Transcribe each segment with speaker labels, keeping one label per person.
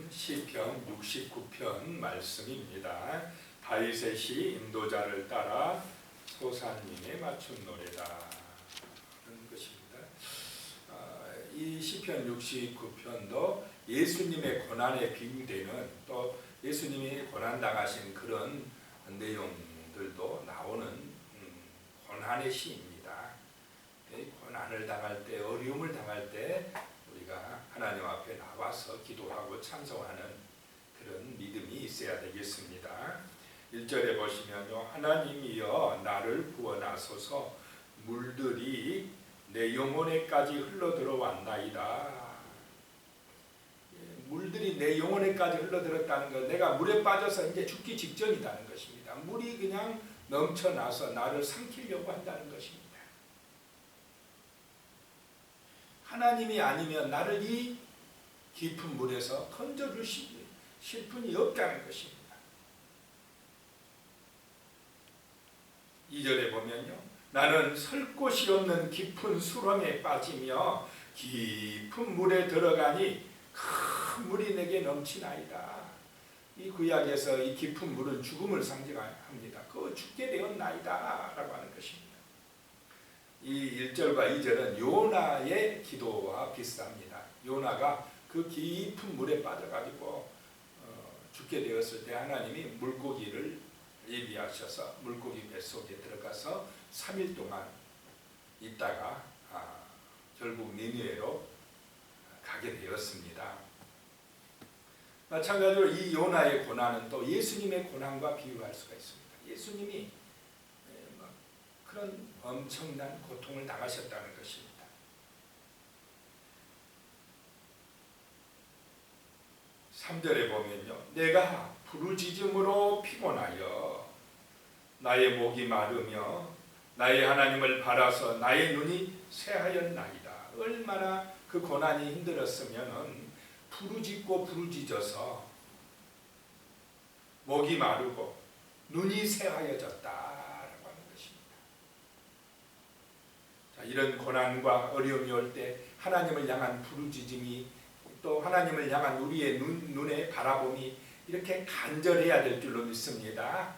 Speaker 1: 시편 69편 말씀입니다. 다윗의 시 인도자를 따라 소사님에 맞춘 노래다 하는 것입니다. 이 시편 69편도 예수님의 고난에 비유되는, 또 예수님이 고난당하신 그런 내용들도 나오는 고난의 시입니다. 고난을 당할 때, 어려움을 당할 때 우리가 하나님 앞에 나와서 기도하고 찬송하는 그런 믿음이 있어야 되겠습니다. 1절에 보시면요, 하나님이여 나를 구원하소서, 물들이 내 영혼에까지 흘러들어왔나이다. 물들이 내 영혼에까지 흘러들었다는 것, 내가 물에 빠져서 이제 죽기 직전이라는 것입니다. 물이 그냥 넘쳐나서 나를 삼키려고 한다는 것입니다. 하나님이 아니면 나를 이 깊은 물에서 건져주실 분이 없다는 것입니다. 2절에 보면요, 나는 설 곳이 없는 깊은 수렁에 빠지며 깊은 물에 들어가니 큰 물이 내게 넘치나이다. 이 구약에서 이 깊은 물은 죽음을 상징합니다. 그 죽게 되었나이다 라고 하는 것입니다. 이 1절과 2절은 요나의 기도와 비슷합니다. 요나가 그 깊은 물에 빠져가지고 죽게 되었을 때 하나님이 물고기를 예비하셔서 물고기 뱃속에 들어가서 3일 동안 있다가 결국 니느웨로 가게 되었습니다. 마찬가지로 이 요나의 고난은 또 예수님의 고난과 비유할 수가 있습니다. 예수님이 그런 엄청난 고통을 당하셨다는 것입니다. 3절에 보면요, 내가 부르짖음으로 피곤하여 나의 목이 마르며 나의 하나님을 바라서 나의 눈이 쇠하였나이다. 얼마나 그 고난이 힘들었으면 부르짖고 부르짖어서 목이 마르고 눈이 쇠하여졌다. 이런 고난과 어려움이 올 때 하나님을 향한 부르짖음이, 또 하나님을 향한 우리의 눈의 바라봄이 이렇게 간절해야 될 줄로 믿습니다.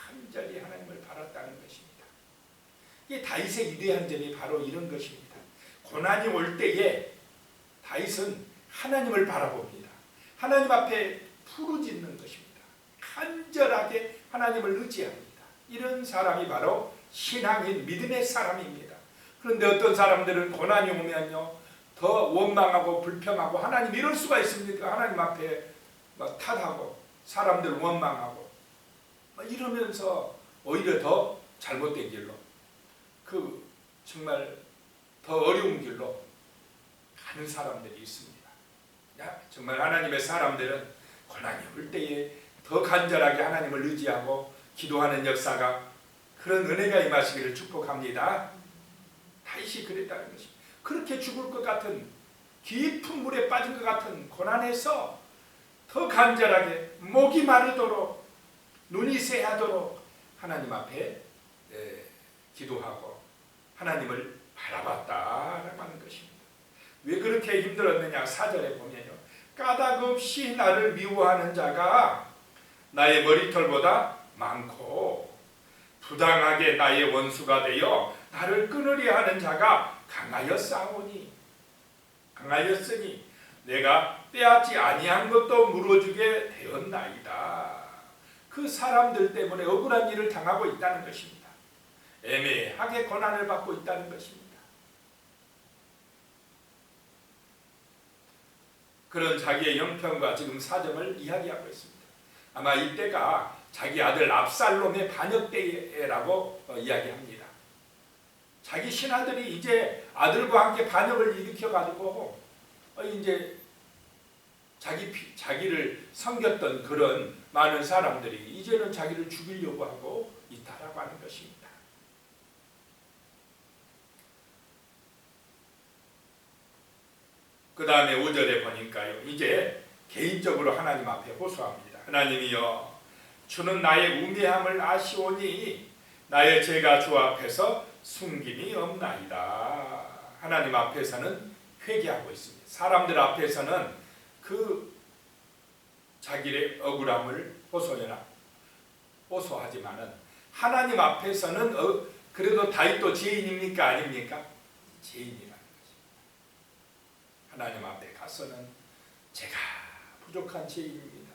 Speaker 1: 간절히 하나님을 바랐다는 것입니다. 이 다윗의 위대한 점이 바로 이런 것입니다. 고난이 올 때에 다윗은 하나님을 바라봅니다. 하나님 앞에 부르짖는 것입니다. 간절하게 하나님을 의지합니다. 이런 사람이 바로 신앙인 믿음의 사람입니다. 그런데 어떤 사람들은 고난이 오면요, 더 원망하고 불평하고, 하나님 이럴 수가 있습니까? 하나님 앞에 탓하고 사람들 원망하고 이러면서 오히려 더 잘못된 길로, 정말 더 어려운 길로 가는 사람들이 있습니다. 정말 하나님의 사람들은 고난이 올 때에 더 간절하게 하나님을 의지하고 기도하는 역사가, 그런 은혜가 임하시기를 축복합니다. 다윗이 그랬다는 것입니다. 그렇게 죽을 것 같은, 깊은 물에 빠진 것 같은 고난에서 더 간절하게 목이 마르도록 눈이 쇠하도록 하나님 앞에 기도하고 하나님을 바라봤다라고 하는 것입니다. 왜 그렇게 힘들었느냐? 4절에 보면요, 까닭없이 나를 미워하는 자가 나의 머리털보다 많고 부당하게 나의 원수가 되어 나를 끊으려 하는 자가 강하였으니 내가 빼앗지 아니한 것도 물어주게 되었나이다. 그 사람들 때문에 억울한 일을 당하고 있다는 것입니다. 애매하게 고난을 받고 있다는 것입니다. 그런 자기의 형편과 지금 사정을 이야기하고 있습니다. 아마 이때가 자기 아들 압살롬의 반역 때라고 이야기합니다. 자기 신하들이 이제 아들과 함께 반역을 일으켜가지고 이제 자기를 섬겼던 그런 많은 사람들이 이제는 자기를 죽이려고 하고 있다라고 하는 것입니다. 그 다음에 5절에 보니까요, 이제 개인적으로 하나님 앞에 호소합니다. 하나님이여, 주는 나의 우매함을 아시오니 나의 죄가 주 앞에서 숨김이 없나이다. 하나님 앞에서는 회개하고 있습니다. 사람들 앞에서는 그 자기의 억울함을 호소하지만은 하나님 앞에서는 그래도 다윗도 죄인입니까 아닙니까? 죄인이라는 것입니다. 하나님 앞에 가서는 제가 부족한 죄인입니다.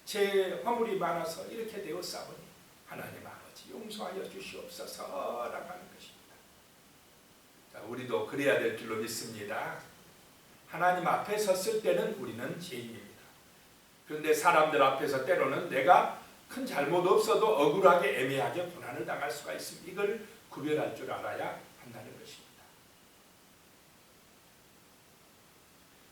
Speaker 1: 제 허물이 많아서 이렇게 되었사오니 하나님 아버지 용서하여 주시옵소서라고 하는 것입니다. 자, 우리도 그래야 될 줄로 믿습니다. 하나님 앞에 섰을 때는 우리는 죄인입니다. 그런데 사람들 앞에서 때로는 내가 큰 잘못 없어도 억울하게 애매하게 고난을 당할 수가 있습니다. 이걸 구별할 줄 알아야 한다는 것입니다.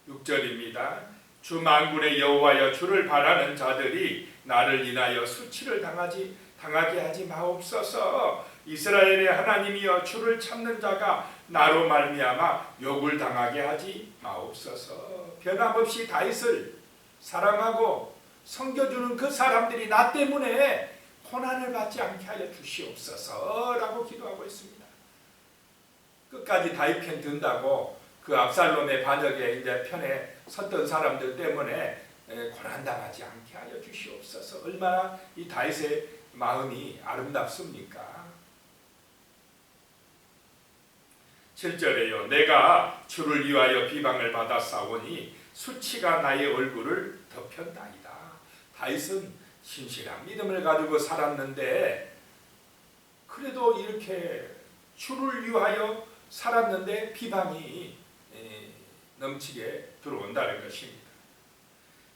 Speaker 1: 6절입니다. 주 만군의 여호와여 주를 바라는 자들이 나를 인하여 수치를 당하게 하지 마옵소서. 이스라엘의 하나님이여 주를 찾는 자가 나로 말미암아 욕을 당하게 하지 마옵소서. 변함없이 다윗을 사랑하고 섬겨주는 그 사람들이 나 때문에 고난을 받지 않게 하여 주시옵소서라고 기도하고 있습니다. 끝까지 다윗 편 든다고 그 압살롬의 반역의 이제 편에 섰던 사람들 때문에 고난당하지 않게 하여 주시옵소서. 얼마나 이 다윗의 마음이 아름답습니까? 7절에요. 내가 주를 위하여 비방을 받아 싸우니 수치가 나의 얼굴을 덮였나이다. 다윗은 신실한 믿음을 가지고 살았는데 그래도 이렇게 주를 위하여 살았는데 비방이 넘치게 들어온다는 것입니다.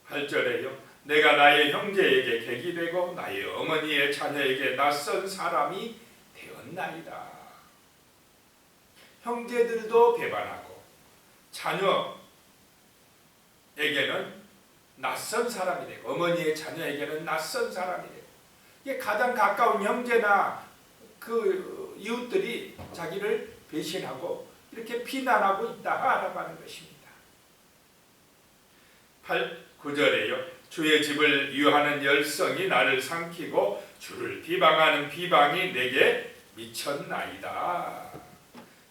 Speaker 1: 8절에요. 내가 나의 형제에게 객이 되고 나의 어머니의 자녀에게 낯선 사람이 되었나이다. 형제들도 배반하고 자녀에게는 낯선 사람이 되고 어머니의 자녀에게는 낯선 사람이 되고 이게 가장 가까운 형제나 그 이웃들이 자기를 배신하고 이렇게 비난하고 있다라고 하는 것입니다. 9절에요. 주의 집을 위하는 열성이 나를 삼키고 주를 비방하는 비방이 내게 미쳤나이다.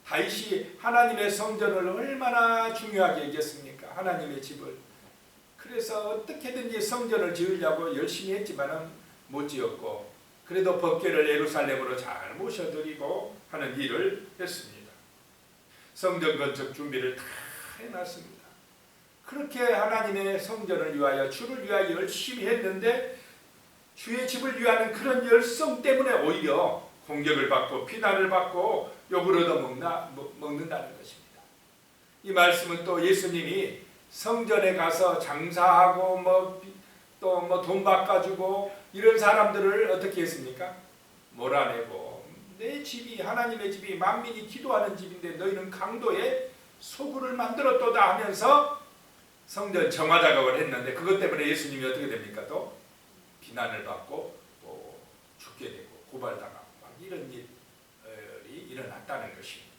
Speaker 1: 다윗이 하나님의 성전을 얼마나 중요하게 여겼습니까? 하나님의 집을. 그래서 어떻게든지 성전을 지으려고 열심히 했지만은 못 지었고 그래도 법궤를 예루살렘으로 잘 모셔드리고 하는 일을 했습니다. 성전 건축 준비를 다 해놨습니다. 그렇게 하나님의 성전을 위하여 주를 위하여 열심히 했는데 주의 집을 위하는 그런 열성 때문에 오히려 공격을 받고 비난을 받고 욕을 얻어먹는다는 것입니다. 이 말씀은 또 예수님이 성전에 가서 장사하고 또 돈 바꿔주고 이런 사람들을 어떻게 했습니까? 몰아내고 내 집이 하나님의 집이 만민이 기도하는 집인데 너희는 강도의 소굴을 만들었도다 하면서 성전 정화 작업을 했는데 그것 때문에 예수님이 어떻게 됩니까? 또 비난을 받고 또 죽게 되고 고발당하고 막 이런 일이 일어났다는 것입니다.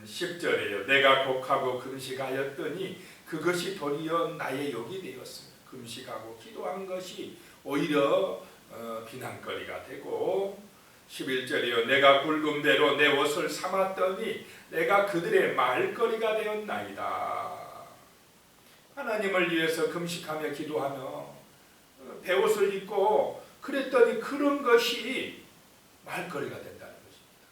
Speaker 1: 10절에요. 내가 곡하고 금식하였더니 그것이 도리어 나의 욕이 되었습니다. 금식하고 기도한 것이 오히려 비난거리가 되고 11절이요. 내가 굵은 배로 내 옷을 삼았더니 내가 그들의 말거리가 되었나이다. 하나님을 위해서 금식하며 기도하며 배옷을 입고 그랬더니 그런 것이 말거리가 된다는 것입니다.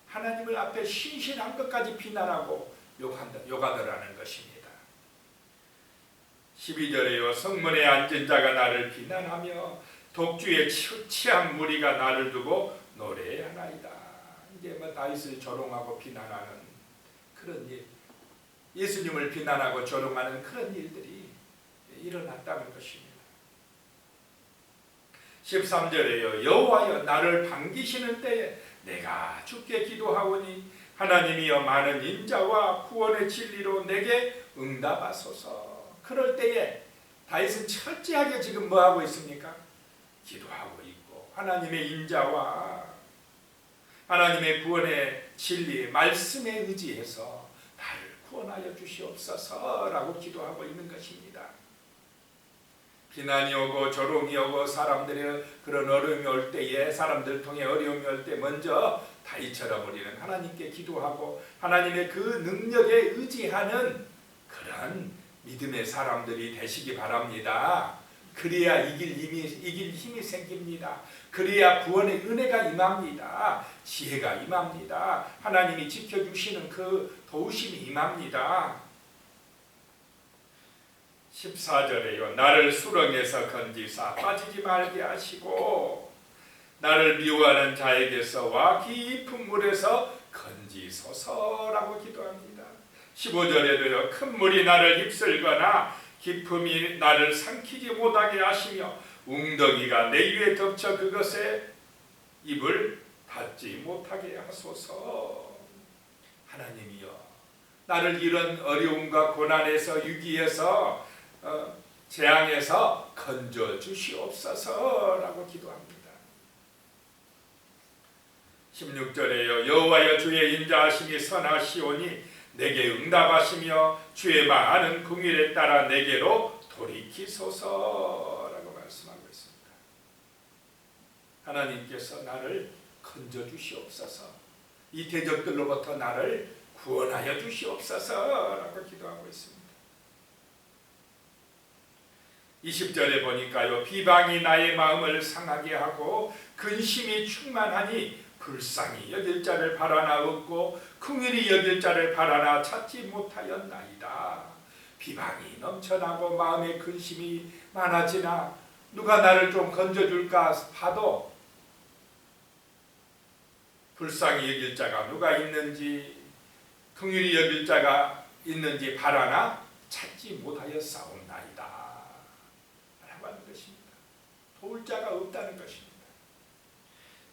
Speaker 1: 하나님을 앞에 신실한 것까지 비난하고 욕하더라는 것입니다. 12절에요. 성문에 앉은 자가 나를 비난하며 독주에 취한 무리가 나를 두고 노래하나이다. 이제 다윗을 조롱하고 비난하는 그런 일, 예수님을 비난하고 조롱하는 그런 일들이 일어났다는 것입니다. 13절에요. 여호와여 나를 반기시는 때에 내가 주께 기도하오니 하나님이여 많은 인자와 구원의 진리로 내게 응답하소서. 그럴 때에 다윗은 철저하게 지금 뭐하고 있습니까? 기도하고 있고 하나님의 인자와 하나님의 구원의 진리 말씀에 의지해서 나를 구원하여 주시옵소서라고 기도하고 있는 것입니다. 비난이 오고 조롱이 오고 사람들의 그런 어려움이 올 때에 사람들 통해 어려움이 올 때 먼저 다윗처럼 우리는 하나님께 기도하고 하나님의 그 능력에 의지하는 그런 강한 믿음의 사람들이 되시기 바랍니다. 그래야 이길 힘이 생깁니다. 그래야 구원의 은혜가 임합니다. 지혜가 임합니다. 하나님이 지켜주시는 그 도우심이 임합니다. 14절에요. 나를 수렁에서 건지사 빠지지 말게 하시고 나를 미워하는 자에게서와 깊은 물에서 건지소서라고 기도합니다. 15절에도요. 큰 물이 나를 휩쓸거나 깊음이 나를 삼키지 못하게 하시며 웅덩이가 내 위에 덮쳐 그것에 입을 닫지 못하게 하소서. 하나님이여, 나를 이런 어려움과 고난에서 위기에서 재앙에서 건져 주시옵소서라고 기도합니다. 16절에요. 여호와여, 주의 인자하심이 선하시오니 내게 응답하시며 주의 많은 긍휼에 따라 내게로 돌이키소서라고 말씀하고 있습니다. 하나님께서 나를 건져 주시옵소서, 이 대적들로부터 나를 구원하여 주시옵소서라고 기도하고 있습니다. 20절에 보니까요. 비방이 나의 마음을 상하게 하고 근심이 충만하니 불쌍히 여길 자를 바라나 얻고 긍휼히 여길 자를 바라나 찾지 못하였나이다. 비방이 넘쳐나고 마음에 근심이 많아지나 누가 나를 좀 건져줄까 봐도 불쌍히 여길 자가 누가 있는지 긍휼히 여길 자가 있는지 바라나 찾지 못하였사옵나이다 라고 하는 것입니다. 도울 자가 없다는 것입니다.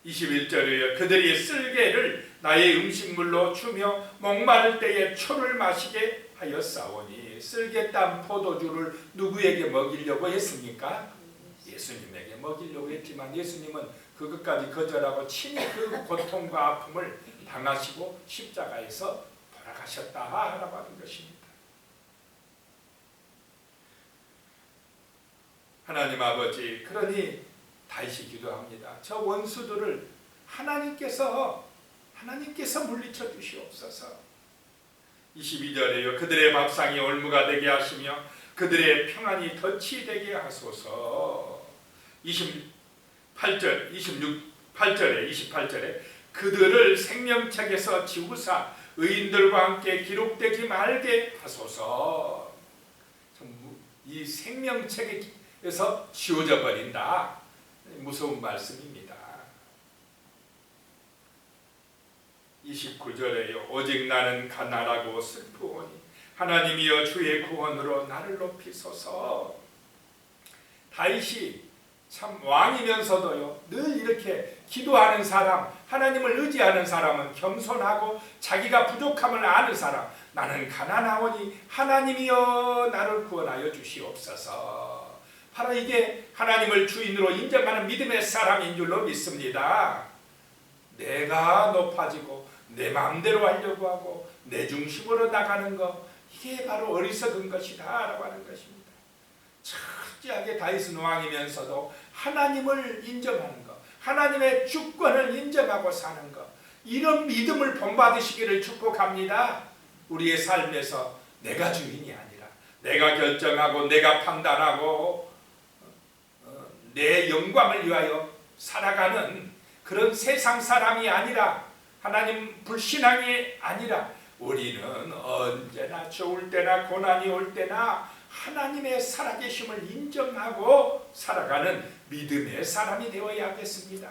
Speaker 1: 21절에요. 그들이 쓸개를 나의 음식물로 주며 목마를 때에 초를 마시게 하였사오니 쓸개땀 포도주를 누구에게 먹이려고 했습니까? 예수님에게 먹이려고 했지만 예수님은 그것까지 거절하고 친히 그 고통과 아픔을 당하시고 십자가에서 돌아가셨다라고 하는 것입니다. 하나님 아버지, 그러니 다시 기도합니다. 저 원수들을 하나님께서 물리쳐 주시옵소서. 22절에요. 그들의 밥상이 올무가 되게 하시며 그들의 평안이 덫이 되게 하소서. 28절에 그들을 생명책에서 지우사 의인들과 함께 기록되지 말게 하소서. 이 생명책에서 지워져 버린다. 무서운 말씀입니다. 29절에요. 오직 나는 가난하고 슬프오니 하나님이여 주의 구원으로 나를 높이소서. 다윗이 참 왕이면서도요 늘 이렇게 기도하는 사람, 하나님을 의지하는 사람은 겸손하고 자기가 부족함을 아는 사람, 나는 가난하오니 하나님이여 나를 구원하여 주시옵소서. 바로 이게 하나님을 주인으로 인정하는 믿음의 사람인 줄로 믿습니다. 내가 높아지고 내 마음대로 하려고 하고 내 중심으로 나가는 것, 이게 바로 어리석은 것이다 라고 하는 것입니다. 철저하게 다윗은 왕이면서도 하나님을 인정하는 것, 하나님의 주권을 인정하고 사는 것, 이런 믿음을 본받으시기를 축복합니다. 우리의 삶에서 내가 주인이 아니라 내가 결정하고 내가 판단하고 내 영광을 위하여 살아가는 그런 세상 사람이 아니라, 하나님 불신앙이 아니라 우리는 언제나 좋을 때나 고난이 올 때나 하나님의 살아계심을 인정하고 살아가는 믿음의 사람이 되어야 하겠습니다.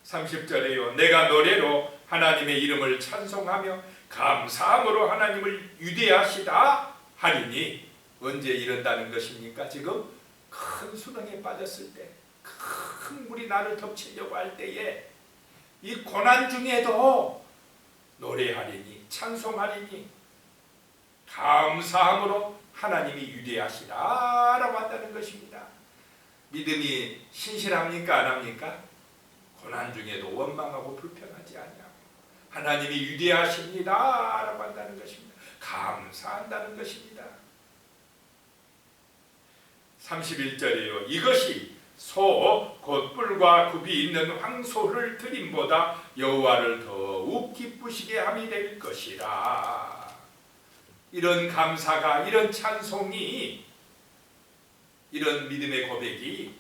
Speaker 1: 30절에요. 내가 노래로 하나님의 이름을 찬송하며 감사함으로 하나님을 위대하시다 하리니, 언제 이런다는 것입니까? 지금 큰 수렁에 빠졌을 때, 큰 물이 나를 덮치려고 할 때에 이 고난 중에도 노래하리니 찬송하리니 감사함으로 하나님이 위대하시다라고 한다는 것입니다. 믿음이 신실합니까? 안 합니까? 고난 중에도 원망하고 불평하지 않냐고 하나님이 위대하십니다라고 한다는 것입니다. 감사한다는 것입니다. 31절이요. 이것이 소 곧 뿔과 굽이 있는 황소를 드림보다 여호와를 더욱 기쁘시게 함이 될 것이라. 이런 감사가, 이런 찬송이, 이런 믿음의 고백이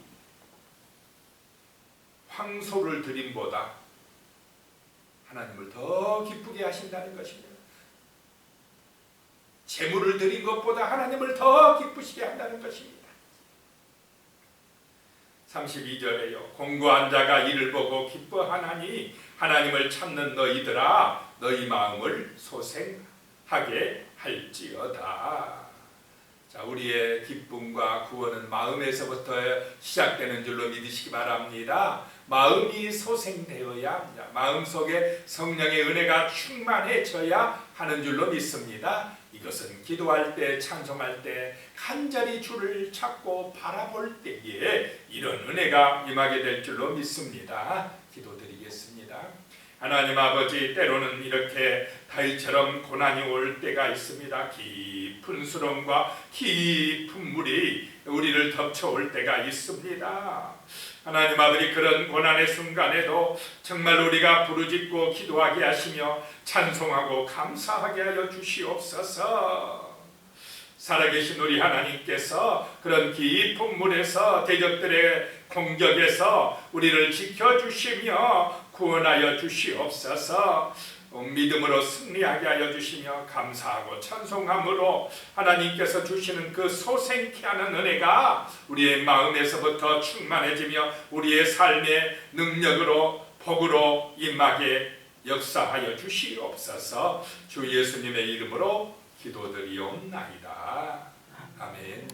Speaker 1: 황소를 드림보다 하나님을 더 기쁘게 하신다는 것입니다. 제물을 드린 것보다 하나님을 더 기쁘시게 한다는 것입니다. 32절에요. 공고한 자가 이를 보고 기뻐하나니 하나님을 찾는 너희들아 너희 마음을 소생하게 할지어다. 자, 우리의 기쁨과 구원은 마음에서부터 시작되는 줄로 믿으시기 바랍니다. 마음이 소생되어야 합니다. 마음속에 성령의 은혜가 충만해져야 하는 줄로 믿습니다. 이것은 기도할 때, 찬송할 때 간절히 주를 찾고 바라볼 때에 이런 은혜가 임하게 될 줄로 믿습니다. 기도드리겠습니다. 하나님 아버지, 때로는 이렇게 다윗처럼 고난이 올 때가 있습니다. 깊은 수렁과 깊은 물이 우리를 덮쳐올 때가 있습니다. 하나님 아버지, 그런 고난의 순간에도 정말 우리가 부르짖고 기도하게 하시며 찬송하고 감사하게 하여 주시옵소서. 살아계신 우리 하나님께서 그런 깊은 물에서 대적들의 공격에서 우리를 지켜주시며 구원하여 주시옵소서. 믿음으로 승리하게 하여 주시며 감사하고 찬송함으로 하나님께서 주시는 그 소생케 하는 은혜가 우리의 마음에서부터 충만해지며 우리의 삶의 능력으로 복으로 임하게 역사하여 주시옵소서. 주 예수님의 이름으로 기도드리옵나이다. 아멘.